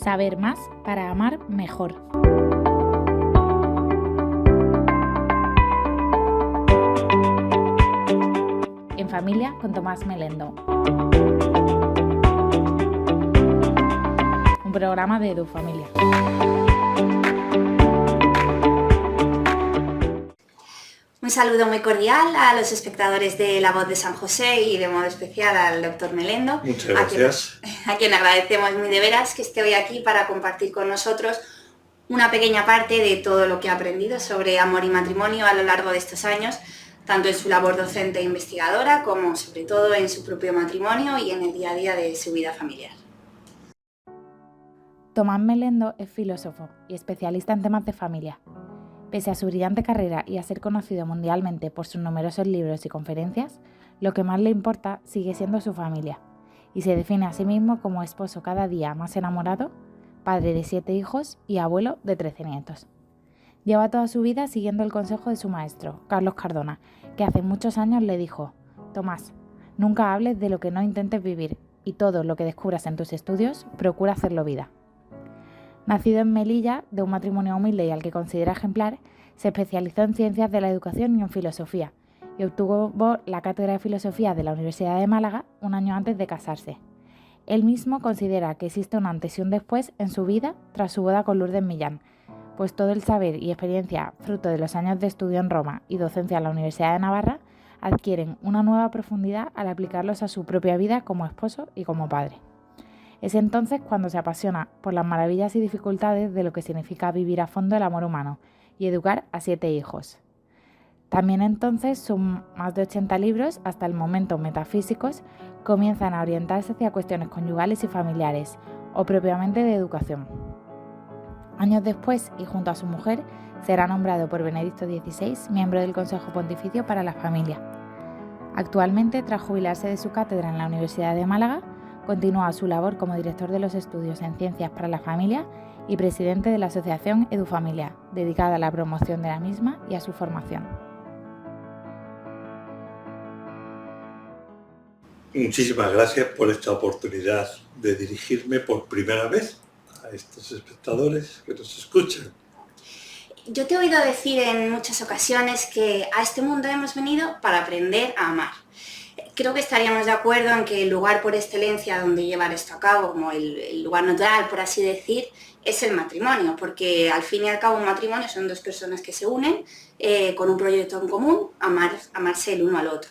Saber más para amar mejor. En familia con Tomás Melendo. Un programa de EduFamilia. Un saludo muy cordial a los espectadores de La Voz de San José y de modo especial al doctor Melendo. Muchas gracias. A quien agradecemos muy de veras que esté hoy aquí para compartir con nosotros una pequeña parte de todo lo que ha aprendido sobre amor y matrimonio a lo largo de estos años, tanto en su labor docente e investigadora como sobre todo en su propio matrimonio y en el día a día de su vida familiar. Tomás Melendo es filósofo y especialista en temas de familia. Pese a su brillante carrera y a ser conocido mundialmente por sus numerosos libros y conferencias, lo que más le importa sigue siendo su familia, y se define a sí mismo como esposo cada día más enamorado, padre de 7 hijos y abuelo de 13 nietos. Lleva toda su vida siguiendo el consejo de su maestro, Carlos Cardona, que hace muchos años le dijo: Tomás, nunca hables de lo que no intentes vivir, y todo lo que descubras en tus estudios, procura hacerlo vida. Nacido en Melilla, de un matrimonio humilde y al que considera ejemplar, se especializó en ciencias de la educación y en filosofía, y obtuvo la cátedra de filosofía de la Universidad de Málaga un año antes de casarse. Él mismo considera que existe un antes y un después en su vida tras su boda con Lourdes Millán, pues todo el saber y experiencia fruto de los años de estudio en Roma y docencia en la Universidad de Navarra adquieren una nueva profundidad al aplicarlos a su propia vida como esposo y como padre. Es entonces cuando se apasiona por las maravillas y dificultades de lo que significa vivir a fondo el amor humano y educar a 7 hijos. También entonces sus más de 80 libros, hasta el momento metafísicos, comienzan a orientarse hacia cuestiones conyugales y familiares, o propiamente de educación. Años después, y junto a su mujer, será nombrado por Benedicto XVI miembro del Consejo Pontificio para la Familia. Actualmente, tras jubilarse de su cátedra en la Universidad de Málaga, continúa su labor como director de los estudios en Ciencias para la Familia y presidente de la asociación EduFamilia, dedicada a la promoción de la misma y a su formación. Muchísimas gracias por esta oportunidad de dirigirme por primera vez a estos espectadores que nos escuchan. Yo te he oído decir en muchas ocasiones que a este mundo hemos venido para aprender a amar. Creo que estaríamos de acuerdo en que el lugar por excelencia donde llevar esto a cabo, como el lugar natural, por así decir, es el matrimonio, porque al fin y al cabo un matrimonio son dos personas que se unen con un proyecto en común, amarse el uno al otro.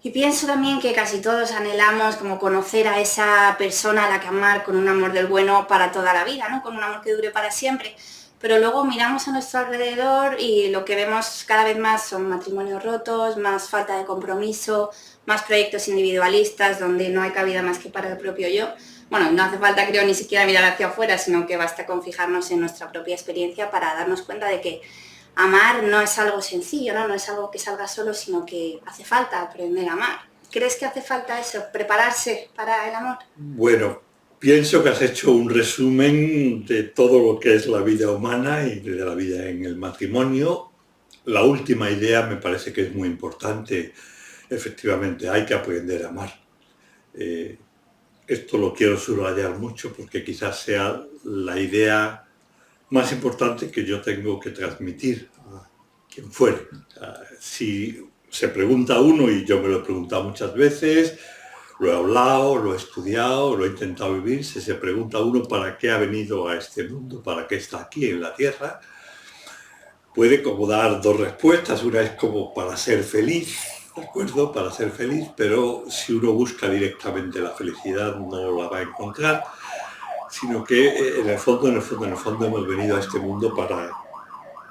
Y pienso también que casi todos anhelamos como conocer a esa persona a la que amar con un amor del bueno para toda la vida, ¿no? Con un amor que dure para siempre. Pero luego miramos a nuestro alrededor y lo que vemos cada vez más son matrimonios rotos, más falta de compromiso, más proyectos individualistas donde no hay cabida más que para el propio yo. Bueno, no hace falta, creo, ni siquiera mirar hacia afuera, sino que basta con fijarnos en nuestra propia experiencia para darnos cuenta de que amar no es algo sencillo, ¿no? No es algo que salga solo, sino que hace falta aprender a amar. ¿Crees que hace falta eso, prepararse para el amor? Bueno, pienso que has hecho un resumen de todo lo que es la vida humana y de la vida en el matrimonio. La última idea me parece que es muy importante. Efectivamente, hay que aprender a amar. Esto lo quiero subrayar mucho porque quizás sea la idea más importante que yo tengo que transmitir a quien fuere. Si se pregunta a uno, y yo me lo he preguntado muchas veces, lo he hablado, lo he estudiado, lo he intentado vivir, si se pregunta a uno para qué ha venido a este mundo, para qué está aquí en la Tierra, puede como dar dos respuestas. Una es como para ser feliz, ¿de acuerdo? Para ser feliz, pero si uno busca directamente la felicidad no la va a encontrar, sino que en el fondo hemos venido a este mundo para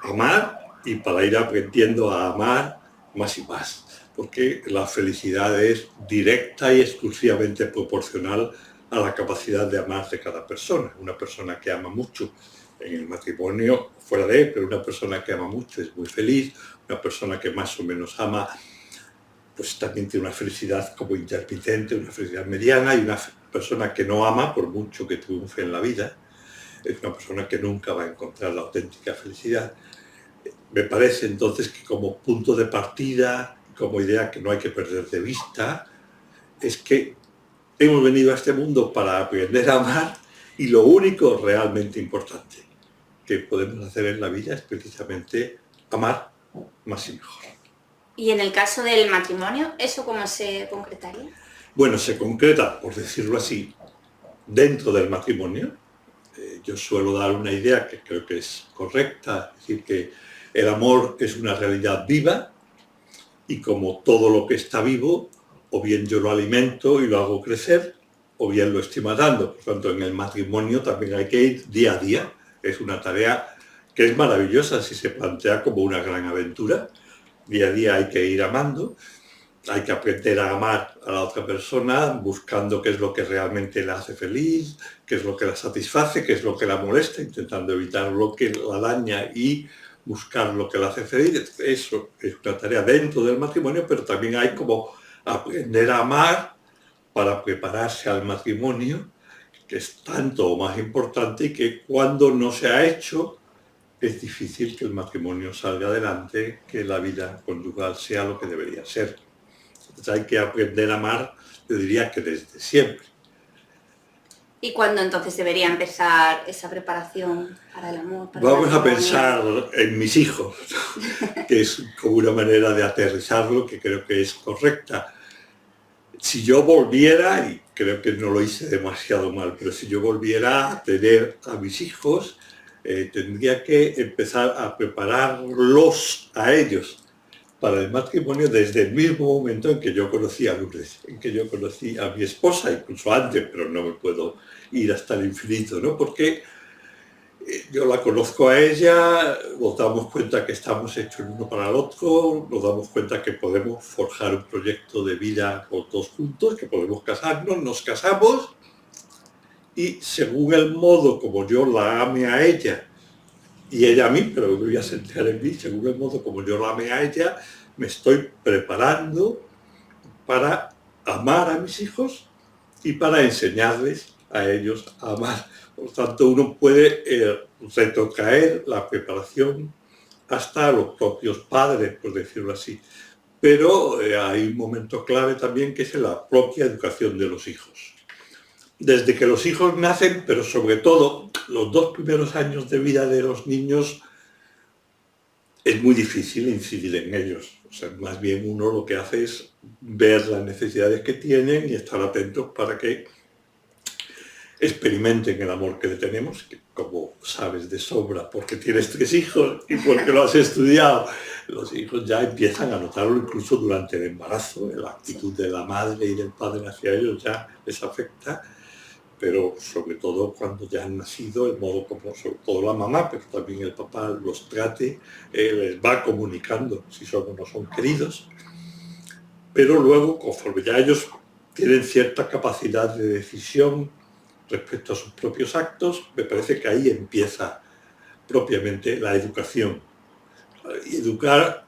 amar y para ir aprendiendo a amar más y más, porque la felicidad es directa y exclusivamente proporcional a la capacidad de amar de cada persona. Una persona que ama mucho en el matrimonio, fuera de él, pero una persona que ama mucho es muy feliz. Una persona que más o menos ama, pues también tiene una felicidad como intermitente, una felicidad mediana, y una persona que no ama, por mucho que triunfe en la vida, es una persona que nunca va a encontrar la auténtica felicidad. Me parece entonces que como punto de partida, como idea que no hay que perder de vista, es que hemos venido a este mundo para aprender a amar Y lo único realmente importante que podemos hacer en la vida es precisamente amar más y mejor. Y en el caso del matrimonio, ¿eso cómo se concretaría? Bueno, se concreta, por decirlo así, dentro del matrimonio. Yo suelo dar una idea que creo que es correcta, es decir, que el amor es una realidad viva y como todo lo que está vivo, o bien yo lo alimento y lo hago crecer, o bien lo estoy matando. Por tanto, en el matrimonio también hay que ir día a día. Es una tarea que es maravillosa si se plantea como una gran aventura. Día a día hay que ir amando, hay que aprender a amar a la otra persona, buscando qué es lo que realmente la hace feliz, qué es lo que la satisface, qué es lo que la molesta, intentando evitar lo que la daña y buscar lo que la hace feliz. Eso es una tarea dentro del matrimonio, pero también hay como aprender a amar para prepararse al matrimonio, que es tanto o más importante y que cuando no se ha hecho, es difícil que el matrimonio salga adelante, que la vida conyugal sea lo que debería ser. Entonces hay que aprender a amar, yo diría que desde siempre. ¿Y cuándo entonces debería empezar esa preparación para el amor? Para Vamos el a matrimonio? pensar en mis hijos, que es como una manera de aterrizarlo que creo que es correcta. Si yo volviera, y creo que no lo hice demasiado mal, pero si yo volviera a tener a mis hijos, tendría que empezar a prepararlos a ellos para el matrimonio desde el mismo momento en que yo conocí a Lourdes, en que yo conocí a mi esposa, incluso antes, pero no me puedo ir hasta el infinito, ¿no? Porque yo la conozco a ella, nos damos cuenta que estamos hechos el uno para el otro, nos damos cuenta que podemos forjar un proyecto de vida los dos juntos, que podemos casarnos, nos casamos, y según el modo como yo la ame a ella, y ella a mí, pero me voy a centrar en mí, según el modo como yo la ame a ella, me estoy preparando para amar a mis hijos y para enseñarles a ellos a amar. Por tanto, uno puede retrotraer la preparación hasta los propios padres, por decirlo así. Pero hay un momento clave también que es en la propia educación de los hijos. Desde que los hijos nacen, pero sobre todo los 2 primeros años de vida de los niños, es muy difícil incidir en ellos. O sea, más bien uno lo que hace es ver las necesidades que tienen y estar atentos para que experimenten el amor que le tenemos, que como sabes de sobra, porque tienes 3 hijos y porque lo has estudiado, los hijos ya empiezan a notarlo incluso durante el embarazo, la actitud de la madre y del padre hacia ellos ya les afecta, pero sobre todo cuando ya han nacido, el modo como sobre todo la mamá, pero también el papá los trate, les va comunicando si son o no son queridos, pero luego conforme ya ellos tienen cierta capacidad de decisión respecto a sus propios actos, me parece que ahí empieza propiamente la educación. Y educar,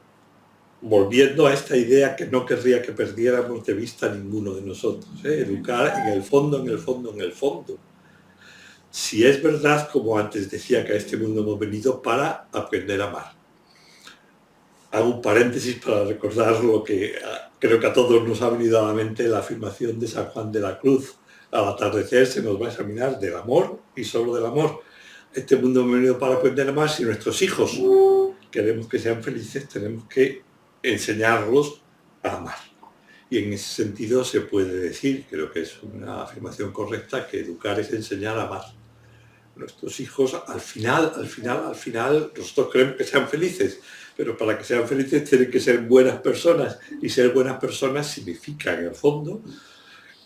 volviendo a esta idea que no querría que perdiéramos de vista ninguno de nosotros, educar en el fondo, en el fondo, en el fondo. Si es verdad, como antes decía, que a este mundo hemos venido para aprender a amar. Hago un paréntesis para recordar lo que creo que a todos nos ha venido a la mente, la afirmación de San Juan de la Cruz: al atardecer se nos va a examinar del amor y solo del amor. Este mundo hemos venido para aprender a amar. Si nuestros hijos queremos que sean felices, tenemos que enseñarlos a amar. Y en ese sentido se puede decir, creo que es una afirmación correcta, que educar es enseñar a amar. Nuestros hijos al final, nosotros queremos que sean felices, pero para que sean felices tienen que ser buenas personas, y ser buenas personas significa, en el fondo,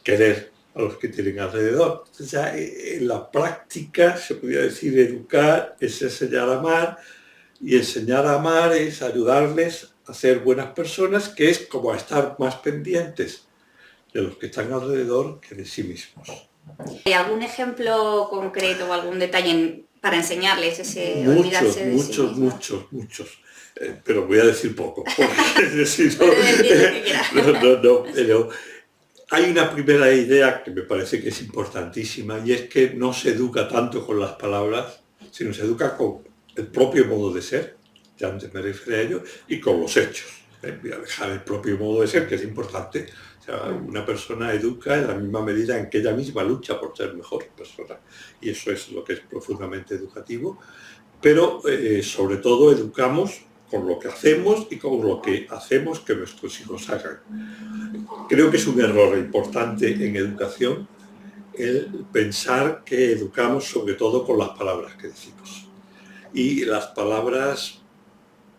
querer a los que tienen alrededor. Entonces, ya en la práctica se podría decir educar es enseñar a amar, y enseñar a amar es ayudarles a ser buenas personas, que es como a estar más pendientes de los que están alrededor que de sí mismos. ¿Hay algún ejemplo concreto o algún detalle para enseñarles ese olvidarse de sí mismos? Muchos. Pero voy a decir poco. Porque, si pero hay una primera idea que me parece que es importantísima, y es que no se educa tanto con las palabras, sino se educa con el propio modo de ser, ya antes me referí a ello, y con los hechos. Voy a dejar el propio modo de ser, que es importante. O sea, una persona educa en la misma medida en que ella misma lucha por ser mejor persona. Y eso es lo que es profundamente educativo. Pero sobre todo educamos con lo que hacemos y con lo que hacemos que nuestros hijos hagan. Creo que es un error importante en educación el pensar que educamos sobre todo con las palabras que decimos. Y las palabras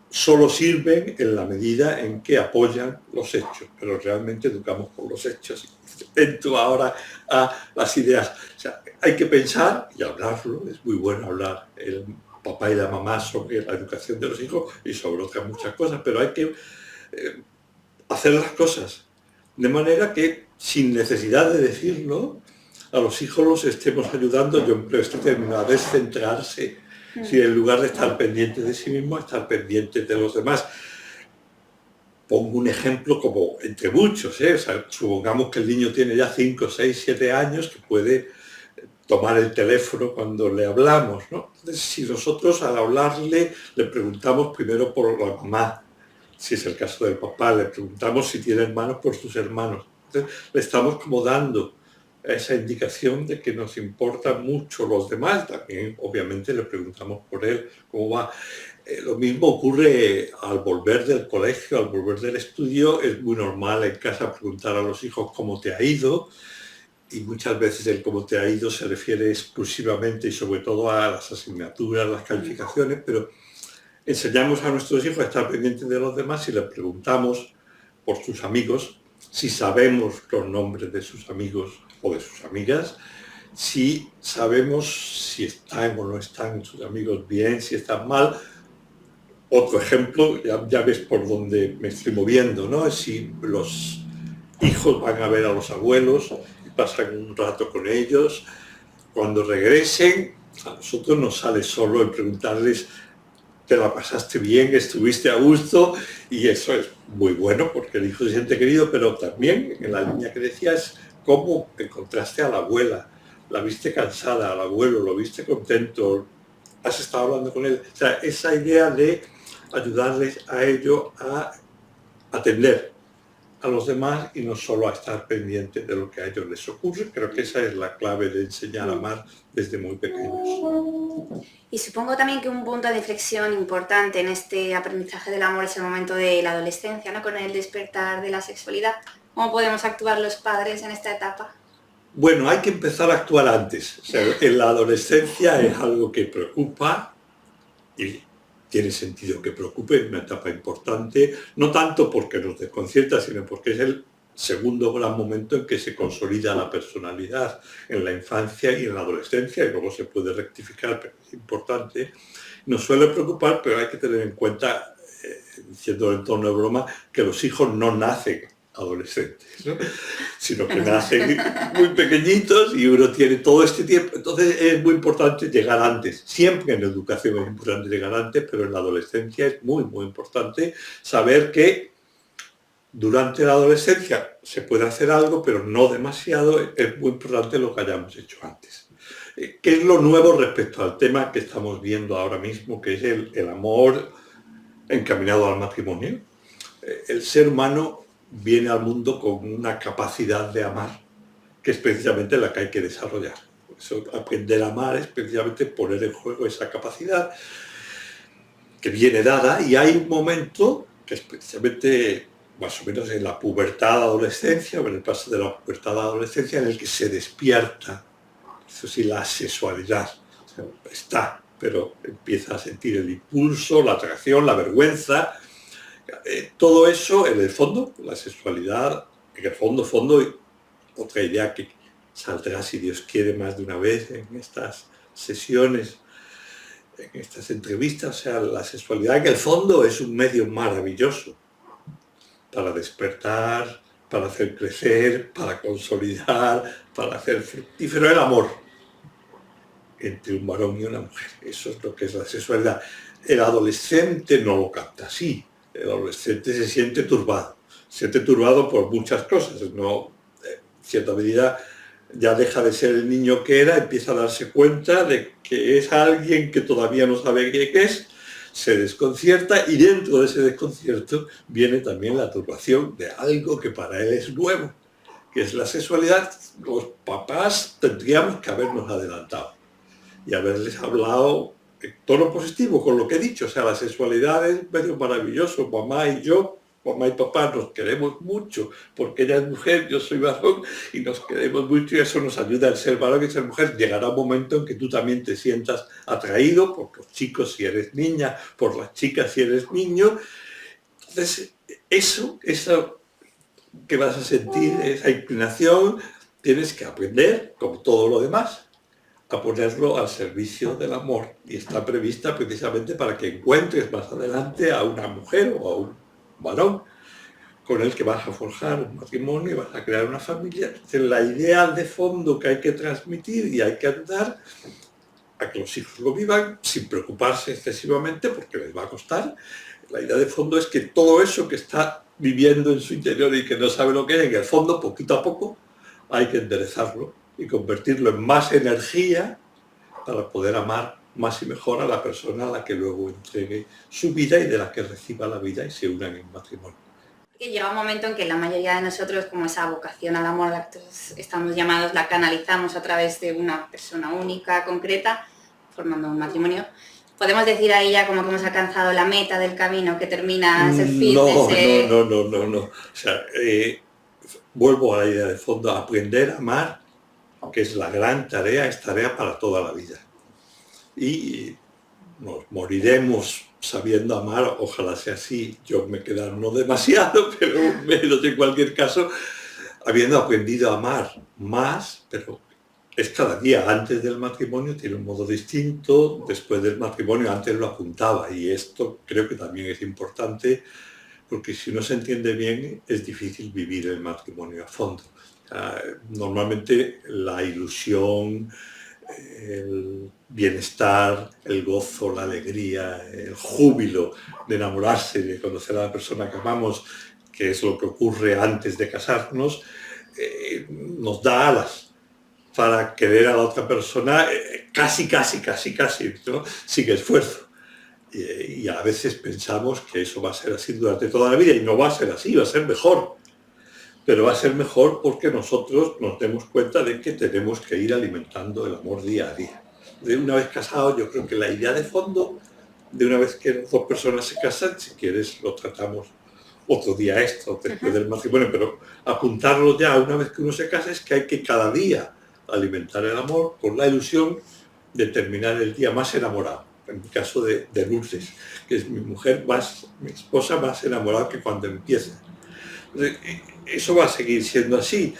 solo sirven en la medida en que apoyan los hechos, pero realmente educamos con los hechos. Entro ahora a las ideas. O sea, hay que pensar y hablarlo, es muy bueno hablar el papá y la mamá sobre la educación de los hijos y sobre otras muchas cosas, pero hay que hacer las cosas de manera que, sin necesidad de decirlo, a los hijos los estemos ayudando, yo empleo este término, a descentrarse, si en lugar de estar pendiente de sí mismo, estar pendiente de los demás. Pongo un ejemplo como entre muchos, o sea, supongamos que el niño tiene ya 5, 6, 7 años, que puede tomar el teléfono cuando le hablamos, ¿no? Entonces, si nosotros al hablarle le preguntamos primero por la mamá, si es el caso del papá, le preguntamos si tiene hermanos por sus hermanos. Entonces, le estamos como dando esa indicación de que nos importan mucho los demás. También, obviamente, le preguntamos por él, cómo va. Lo mismo ocurre al volver del colegio, al volver del estudio. Es muy normal en casa preguntar a los hijos cómo te ha ido, y muchas veces el cómo te ha ido se refiere exclusivamente y sobre todo a las asignaturas, las calificaciones, pero enseñamos a nuestros hijos a estar pendientes de los demás y les preguntamos por sus amigos, si sabemos los nombres de sus amigos o de sus amigas, si sabemos si están o no están sus amigos bien, si están mal. Otro ejemplo, ya ves por dónde me estoy moviendo, ¿no? Es si los hijos van a ver a los abuelos y pasan un rato con ellos. Cuando regresen, a nosotros nos sale solo el preguntarles: ¿te la pasaste bien? ¿Estuviste a gusto? Y eso es muy bueno porque el hijo se siente querido, pero también en la línea que decías, ¿cómo encontraste a la abuela? ¿La viste cansada al abuelo? ¿Lo viste contento? ¿Has estado hablando con él? O sea, esa idea de ayudarles a ello a atender a los demás y no solo a estar pendientes de lo que a ellos les ocurre. Creo que esa es la clave de enseñar a amar desde muy pequeños. Y supongo también que un punto de inflexión importante en este aprendizaje del amor es el momento de la adolescencia, ¿no? Con el despertar de la sexualidad. ¿Cómo podemos actuar los padres en esta etapa? Bueno, hay que empezar a actuar antes. O sea, en la adolescencia es algo que preocupa y tiene sentido que preocupe, es una etapa importante, no tanto porque nos desconcierta, sino porque es el segundo gran momento en que se consolida la personalidad, en la infancia y en la adolescencia, y luego se puede rectificar, pero es importante. Nos suele preocupar, pero hay que tener en cuenta, diciendo en tono de broma, que los hijos no nacen adolescentes, ¿no? Sino que nacen muy pequeñitos y uno tiene todo este tiempo. Entonces es muy importante llegar antes. Siempre en la educación es importante llegar antes, pero en la adolescencia es muy, muy importante saber que durante la adolescencia se puede hacer algo, pero no demasiado. Es muy importante lo que hayamos hecho antes. ¿Qué es lo nuevo respecto al tema que estamos viendo ahora mismo, que es el amor encaminado al matrimonio? El ser humano viene al mundo con una capacidad de amar, que es precisamente la que hay que desarrollar. Por eso aprender a amar es precisamente poner en juego esa capacidad que viene dada, y hay un momento que es precisamente más o menos en la pubertad, adolescencia, o en el paso de la pubertad a la adolescencia, en el que se despierta, eso sí, la sexualidad. O sea, está, pero empieza a sentir el impulso, la atracción, la vergüenza. Todo eso, en el fondo, la sexualidad, en el fondo, otra idea que saldrá, si Dios quiere, más de una vez en estas sesiones, en estas entrevistas. O sea, la sexualidad en el fondo es un medio maravilloso para despertar, para hacer crecer, para consolidar, para hacer fructífero el amor entre un varón y una mujer. Eso es lo que es la sexualidad. El adolescente no lo capta así. El adolescente se siente turbado por muchas cosas, ¿no? En cierta medida ya deja de ser el niño que era, empieza a darse cuenta de que es alguien que todavía no sabe qué es, se desconcierta y dentro de ese desconcierto viene también la turbación de algo que para él es nuevo, que es la sexualidad. Los papás tendríamos que habernos adelantado y haberles hablado en tono positivo con lo que he dicho. O sea, la sexualidad es medio maravilloso. Mamá y yo, mamá y papá, nos queremos mucho, porque ella es mujer, yo soy varón, y nos queremos mucho y eso nos ayuda a ser varón y ser mujer. Llegará un momento en que tú también te sientas atraído por los chicos si eres niña, por las chicas si eres niño. Entonces, eso que vas a sentir, esa inclinación, tienes que aprender, como todo lo demás, a ponerlo al servicio del amor. Y está prevista precisamente para que encuentres más adelante a una mujer o a un varón con el que vas a forjar un matrimonio y vas a crear una familia. Entonces, la idea de fondo que hay que transmitir y hay que ayudar a que los hijos lo vivan sin preocuparse excesivamente porque les va a costar. La idea de fondo es que todo eso que está viviendo en su interior y que no sabe lo que es, en el fondo, poquito a poco, hay que enderezarlo y convertirlo en más energía para poder amar más y mejor a la persona a la que luego entregue su vida y de la que reciba la vida y se unan en matrimonio. Que llega un momento en que la mayoría de nosotros, como esa vocación al amor a la que todos estamos llamados, la canalizamos a través de una persona única, concreta, formando un matrimonio. ¿Podemos decir a ella como que hemos alcanzado la meta del camino, que termina ese fin de ese... No. O sea, vuelvo a la idea de fondo, aprender a amar, que es la gran tarea, es tarea para toda la vida. Y nos moriremos sabiendo amar, ojalá sea así, yo me quedo no demasiado, pero menos en cualquier caso, habiendo aprendido a amar más, pero es cada día. Antes del matrimonio tiene un modo distinto, después del matrimonio antes lo apuntaba, y esto creo que también es importante, porque si no se entiende bien es difícil vivir el matrimonio a fondo. Normalmente la ilusión, el bienestar, el gozo, la alegría, el júbilo de enamorarse, de conocer a la persona que amamos, que es lo que ocurre antes de casarnos, nos da alas para querer a la otra persona casi, ¿no? Sin esfuerzo. Y a veces pensamos que eso va a ser así durante toda la vida, y no va a ser así, va a ser mejor. Pero va a ser mejor porque nosotros nos demos cuenta de que tenemos que ir alimentando el amor día a día. De una vez casados, yo creo que la idea de fondo, de una vez que dos personas se casan, si quieres lo tratamos otro día esto, después del matrimonio, pero apuntarlo ya una vez que uno se casa es que hay que cada día alimentar el amor con la ilusión de terminar el día más enamorado. En mi caso de Lourdes, que es mi mujer mi esposa más enamorada que cuando empieza. Eso va a seguir siendo así.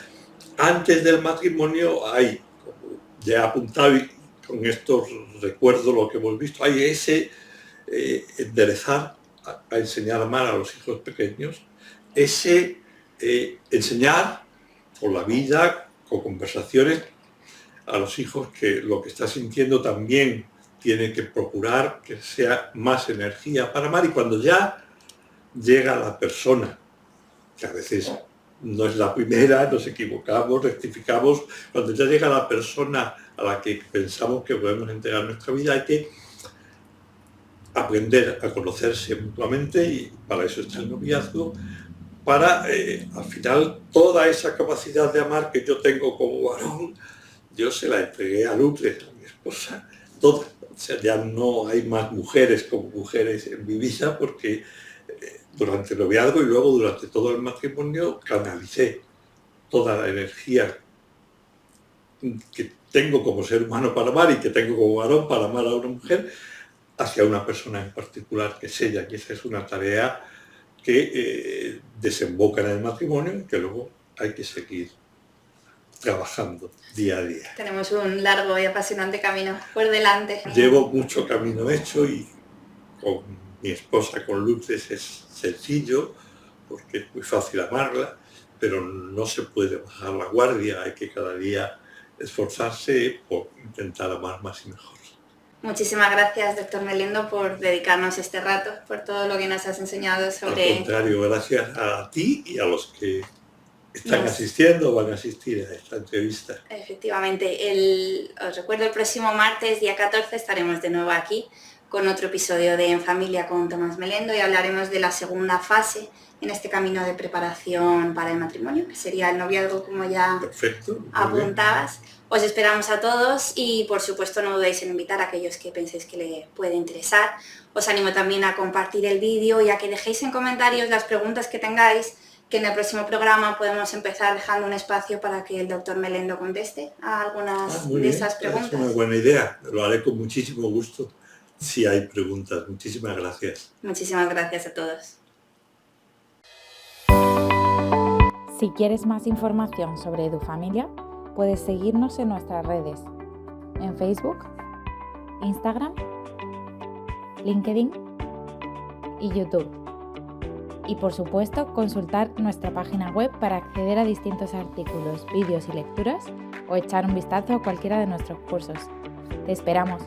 Antes del matrimonio hay, como ya he apuntado y con estos recuerdo lo que hemos visto, hay ese enderezar, a enseñar a amar a los hijos pequeños, ese enseñar con la vida, con conversaciones, a los hijos que lo que está sintiendo también tiene que procurar que sea más energía para amar, y cuando ya llega la persona, que a veces no es la primera, nos equivocamos, rectificamos, cuando ya llega la persona a la que pensamos que podemos entregar nuestra vida, hay que aprender a conocerse mutuamente, y para eso está el noviazgo, para al final toda esa capacidad de amar que yo tengo como varón, yo se la entregué a Lourdes, a mi esposa, toda. O sea, ya no hay más mujeres como mujeres en mi vida, porque durante el noviazgo y luego durante todo el matrimonio canalicé toda la energía que tengo como ser humano para amar y que tengo como varón para amar a una mujer hacia una persona en particular, que es ella, que esa es una tarea que desemboca en el matrimonio y que luego hay que seguir trabajando día a día. Tenemos un largo y apasionante camino por delante. Llevo mucho camino hecho, y con mi esposa, con Lourdes, es sencillo porque es muy fácil amarla, pero no se puede bajar la guardia, hay que cada día esforzarse por intentar amar más y mejor. Muchísimas gracias, doctor Melindo, por dedicarnos este rato, por todo lo que nos has enseñado sobre... Al contrario, gracias a ti y a los que están asistiendo o van a asistir a esta entrevista. Efectivamente, os recuerdo, el próximo martes, día 14, estaremos de nuevo aquí con otro episodio de En Familia con Tomás Melendo y hablaremos de la segunda fase en este camino de preparación para el matrimonio, que sería el noviazgo, como ya Perfecto. apuntabas. Os esperamos a todos y por supuesto no dudéis en invitar a aquellos que penséis que le puede interesar. Os animo también a compartir el vídeo y a que dejéis en comentarios las preguntas que tengáis, que en el próximo programa podemos empezar dejando un espacio para que el doctor Melendo conteste a algunas de esas preguntas. Es una buena idea, lo haré con muchísimo gusto si hay preguntas. Muchísimas gracias. Muchísimas gracias a todos. Si quieres más información sobre EduFamilia, puedes seguirnos en nuestras redes, en Facebook, Instagram, LinkedIn y YouTube. Y por supuesto, consultar nuestra página web para acceder a distintos artículos, vídeos y lecturas o echar un vistazo a cualquiera de nuestros cursos. ¡Te esperamos!